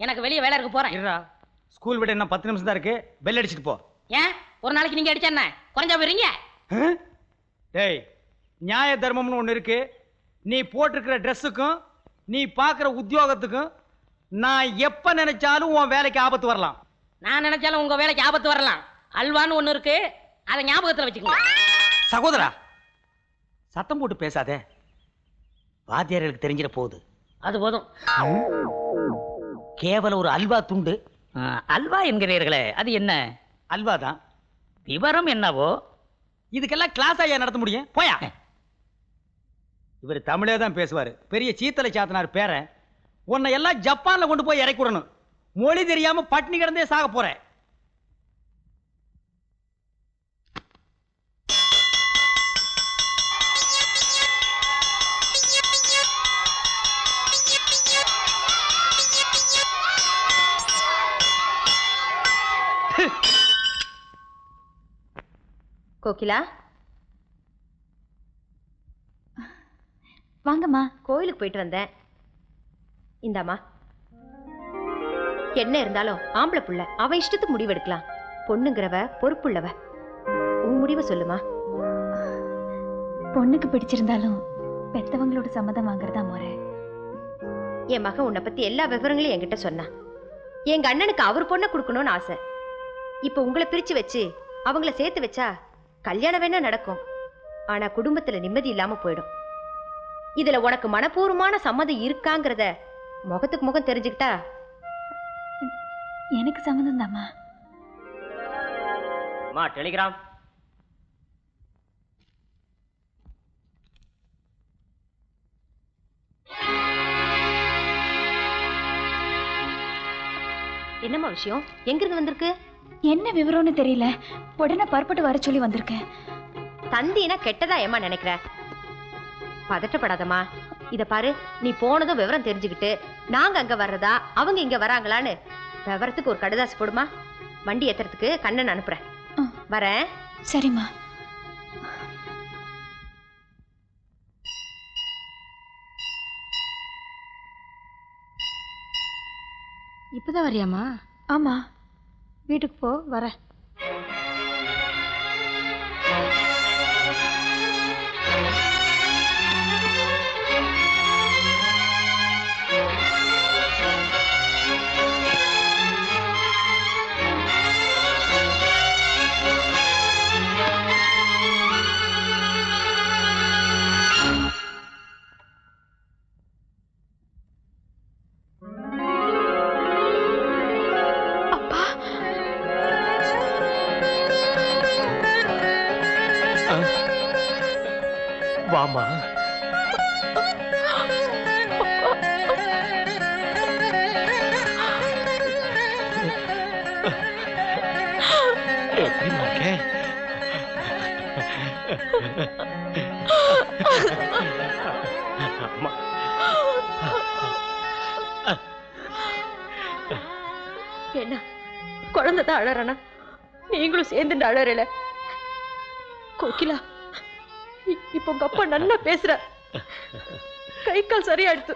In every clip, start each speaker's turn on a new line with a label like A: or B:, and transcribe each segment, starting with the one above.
A: எனக்கு வெளியே வேலை இருக்கு, போறேன்.
B: இருடா, ஸ்கூல் விட இன்னும் 10 நிமிஷம் தான் இருக்கு. பெல் அடிச்சிட்டு போ.
A: ஏன் ஒரு நாளைக்கு நீங்க அடிச்சா என்ன குறைஞ்சா போயிருங்க?
B: டேய், நியாய தர்மம்னு ஒண்ணு இருக்கு. நீ போட்டிருக்கிற ட்ரெஸ்ஸுக்கும் நீ பாக்குற உத்தியோகத்துக்கும் நான் எப்ப நினைச்சாலும் உன் வேலைக்கு ஆபத்து வரலாம்.
A: நான் நினைச்சாலும் உங்க வேலைக்கு ஆபத்து வரலாம். அல்வான்னு ஒண்ணு இருக்கு, அதை ஞாபகத்துல வச்சுக்கோங்க.
B: சகோதரா, சத்தம் போட்டு பேசாதே, வாத்தியார்களுக்கு தெரிஞ்சிட போகுது.
A: அது போதும்.
B: கேவலம் ஒரு அல்வா துண்டு.
A: அல்வா என்கிறீர்களே, அது என்ன?
B: அல்வா தான்.
A: விவரம் என்னவோ?
B: இதுக்கெல்லாம் கிளாஸ் ஐயா நடத்த முடியும்? போயா. இவர் தமிழே தான் பேசுவாரு. பெரிய சீத்தலை சாத்தனார் பேரன். உன்னை எல்லாம் ஜப்பான்ல கொண்டு போய் இறக்கி விடணும். மொழி தெரியாம பட்டினி கிடந்தே சாக போற.
C: கோகிலா,
D: வாங்கம்மா.
C: கோயிலுக்கு போயிட்டு வந்தேன். இந்தாமா. என்ன இருந்தாலும் ஆம்பளை புள்ள, அவன் இஷ்டத்துக்கு முடிவு எடுக்கலாம். பொண்ணுங்கிறவ பொறுப்புள்ளவ. உன் முடிவை சொல்லுமா.
D: பொண்ணுக்கு பிடிச்சிருந்தாலும் பெத்தவங்களோட சம்மதம் வாங்குறதா முறை.
C: என் மகன் உன்னை பத்தி எல்லா விவரங்களையும் என்கிட்ட சொன்னான். எங்க அண்ணனுக்கு அவர் பொண்ணை கொடுக்கணும்னு ஆசை. இப்ப உங்களை பிரிச்சு வச்சு அவங்கள சேர்த்து வச்சா கல்யாணம் வேணா நடக்கும். ஆனா குடும்பத்துல நிம்மதி இல்லாம போயிடும். இதுல உனக்கு மனப்பூர்வமான சம்மதம் இருக்காங்கிறத முகத்துக்கு முகம் தெரிஞ்சுக்கிட்டா.
D: எனக்கு சம்மதம் தாம்மா.
A: டெலிகிராம்.
C: என்னம்மா விஷயம்? எங்கிருந்து வந்திருக்கு?
D: என்ன விவரம்னு தெரியல. உடனே பரப்பட்டு வர சொல்லி வந்திருக்கேன்.
C: தந்தினா கெட்டதா ஏமா நினைக்கிற? பதட்டப்படாதம்மா. இத பாரு, நீ போனதும் விவரம் தெரிஞ்சுக்கிட்டு நாங்க அங்க வர்றதா அவங்க இங்க வராங்களான்னு விவரத்துக்கு ஒரு கடுதாசி போடுமா. வண்டி ஏத்துறதுக்கு கண்ணன் அனுப்புறேன். வரேன்.
D: சரிம்மா.
E: இப்பதான் வரியாமா?
D: ஆமா.
E: வீட்டுக்கு போ, வரேன்.
F: வாமா. எப்படிமா இருக்க?
C: என்ன குழந்தைதான் அழறனா? நீங்களும் சேர்ந்து அழறல? கோகிலா, இப்ப உங்க அப்பா நல்லா பேசுற. கை கால் சரியாயிடுத்து.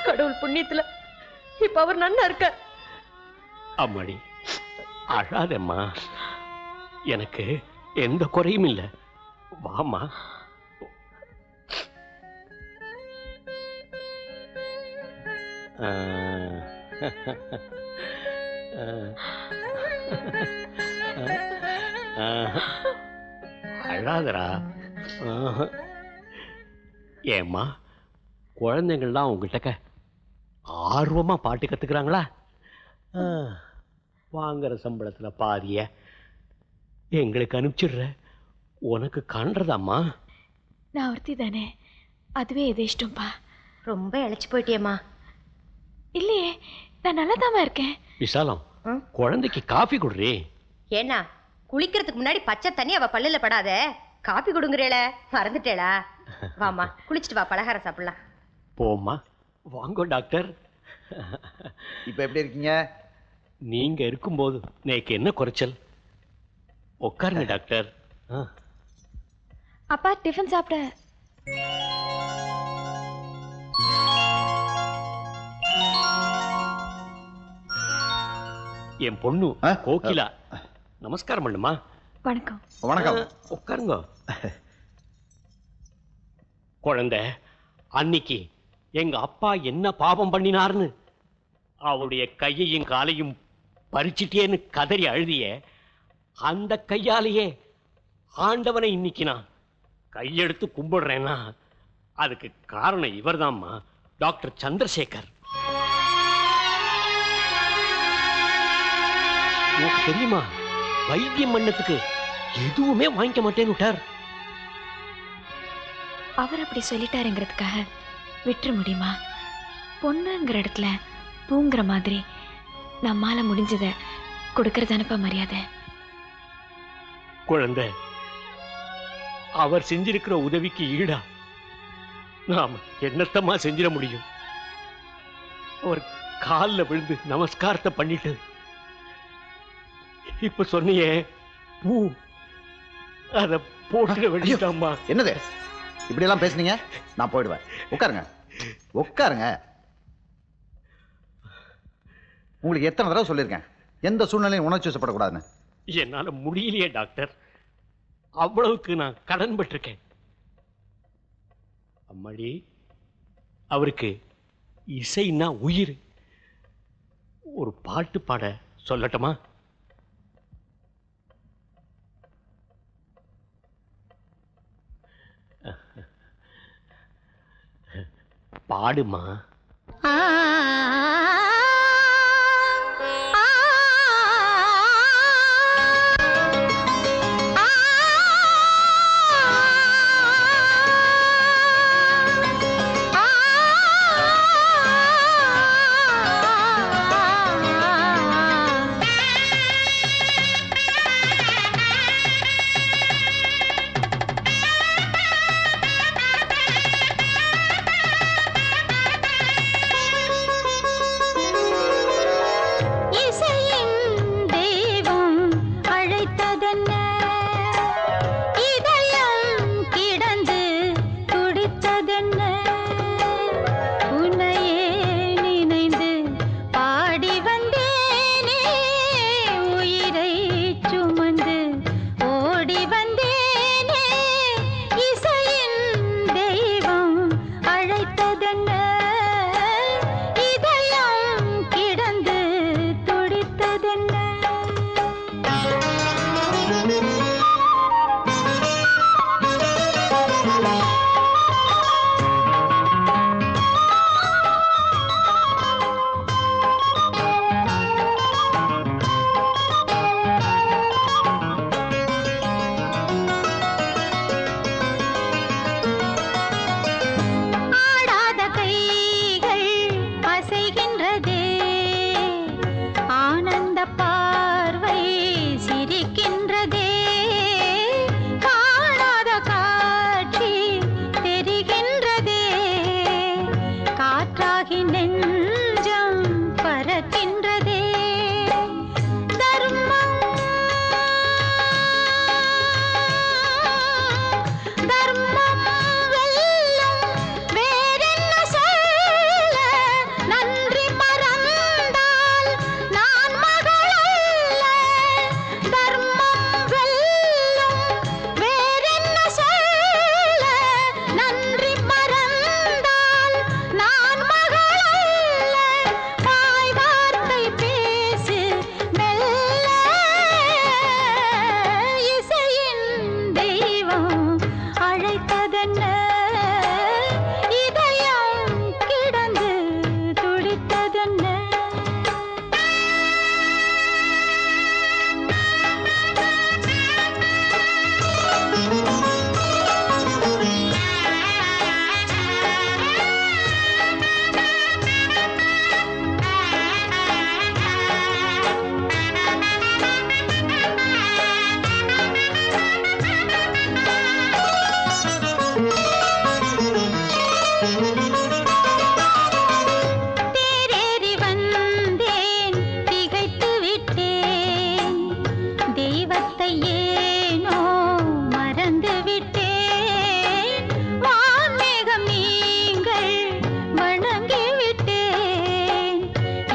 C: கடவுள் புண்ணியத்துல இப்ப அவர் நல்லா இருக்க.
F: அம்மாடி, அழாதம்மா. எனக்கு எந்த குறையும் இல்லை. வாமா. அழாதரா. ஏம்மா, குழந்தைங்கள்லாம் உங்ககிட்ட ஆர்வமா பாட்டு கத்துக்கிறாங்களா? வாங்குற சம்பளத்துல பாதிய எங்களுக்கு அனுப்பிச்சிடுற. உனக்கு காண்றதாம்மா.
D: நான் ஒருத்தி தானே, அதுவே எது இஷ்டம்பா.
C: ரொம்ப இழைச்சு போயிட்டியம்மா.
D: இல்லையே, நான் நல்லதாமா இருக்கேன்.
F: விசாலம், குழந்தைக்கு காஃபி குடுறே.
C: ஏன்னா குளிக்கிறதுக்கு முன்னாடி பச்சை தண்ணி அவ பல்லுல படாத. காபி கொடுங்கறேல, மறந்துட்டேளா? வாமா, குளிச்சுட்டு வா, பலகாரம் சாப்பிடலாம்.
F: போம்மா. வாங்கோ டாக்டர்.
G: இப்ப எப்படி இருக்கீங்க?
F: நீங்க இருக்கும்போது நேக்கு என்ன குறைச்சல்? உட்காருங்க டாக்டர்.
D: அப்பா டிஃபன் சாப்பிட.
F: என் பொண்ணு
G: ஆ?
F: கோகிலா. நமஸ்காரம் பண்ணுமா.
D: வணக்கம்.
G: வணக்கம்.
F: உட்காருங்க. குழந்தை, அன்னைக்கு எங்க அப்பா என்ன பாவம் பண்ணினார்னு அவருடைய கையையும் காலையும் பறிச்சிட்டேன்னு கதறி அழுதிய அந்த கையாலேயே ஆண்டவனை இன்னைக்கு நான் கையெடுத்து கும்பிடுறேன்னா அதுக்கு காரணம் இவர்தாம்மா, டாக்டர் சந்திரசேகர். உனக்கு தெரியுமா, வைத்தியம் பண்ணதுக்கு எதுவுமே வாங்கிக்க மாட்டேன்னு விட்டார்.
D: அவர் அப்படி சொல்லிட்டாருங்கிறதுக்காக விட்டுற முடியுமா? பொண்ணுங்கிற இடத்துல பூங்குற மாதிரி நம்மால முடிஞ்சதை கொடுக்கறதானப்பா மரியாதை.
F: குழந்தை, அவர் செஞ்சிருக்கிற உதவிக்கு ஈடா நாம என்னத்தமா செஞ்சிட முடியும்? அவர் காலில் விழுந்து நமஸ்காரத்தை பண்ணிட்டு இப்ப சொன்னியே பூ, அத போட்டுட வேண்டியதாம்மா.
G: என்னது இப்படி எல்லாம் பேசுனீங்க? நான் போயிடுவேன். உட்காருங்க, உட்காருங்க. உங்களுக்கு எத்தனை தடவை சொல்லியிருக்கேன் எந்த சூழ்நிலையும் உணர்ச்சி வசப்படக்கூடாதுன்னு?
F: என்னால முடியலையே டாக்டர், அவ்வளவுக்கு நான் கடன் பட்டிருக்கேன். அம்மாடி, அவருக்கு இசைன்னா உயிர். ஒரு பாட்டு பாட சொல்லட்டுமா? பாடுமா.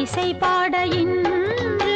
H: இசை பாட இன்று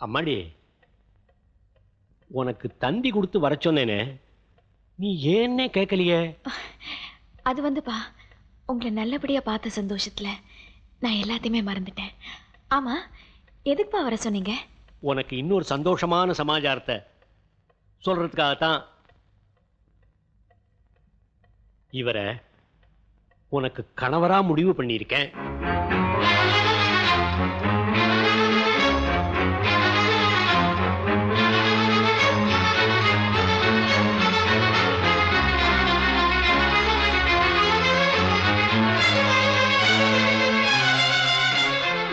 F: அம்மாடி, உனக்கு தந்தி கொடுத்து வர சொன்னேனே, நீ ஏன்னே கேட்கலையே?
D: அது வந்துப்பா, உங்களை நல்லபடியா பார்த்த சந்தோஷத்துல நான் எல்லாத்தையுமே மறந்துட்டேன். ஆமா, எதுக்குப்பா வர சொன்னீங்க?
F: உனக்கு இன்னொரு சந்தோஷமான சமாச்சாரத்தை சொல்றதுக்காகத்தான். இவரை உனக்கு கணவரா முடிவு பண்ணியிருக்கேன்.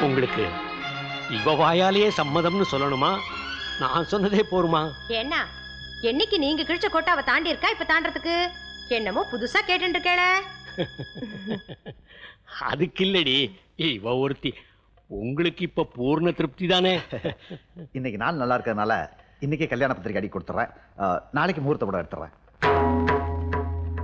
F: உங்களுக்கு இவ வாயாலேயே சம்மதம்னு சொல்லணுமா, நான் சொன்னதே போருமா?
C: என்ன என்னைக்கு நீங்க கிழிச்ச கோட்டாவை தாண்டி இருக்கா இப்ப தாண்டறதுக்கு? என்னமோ புதுசா கேட்டு இருக்கேள.
F: அதுக்கு இல்லடி, இவ ஒருத்தி. உங்களுக்கு இப்ப பூர்ண திருப்தி தானே?
G: இன்னைக்கு நாள் நல்லா இருக்கிறதுனால இன்னைக்கே கல்யாண பத்திரிக்கை அடி கொடுத்துறேன். நாளைக்கு முகூர்த்த படம் எடுத்துறேன்.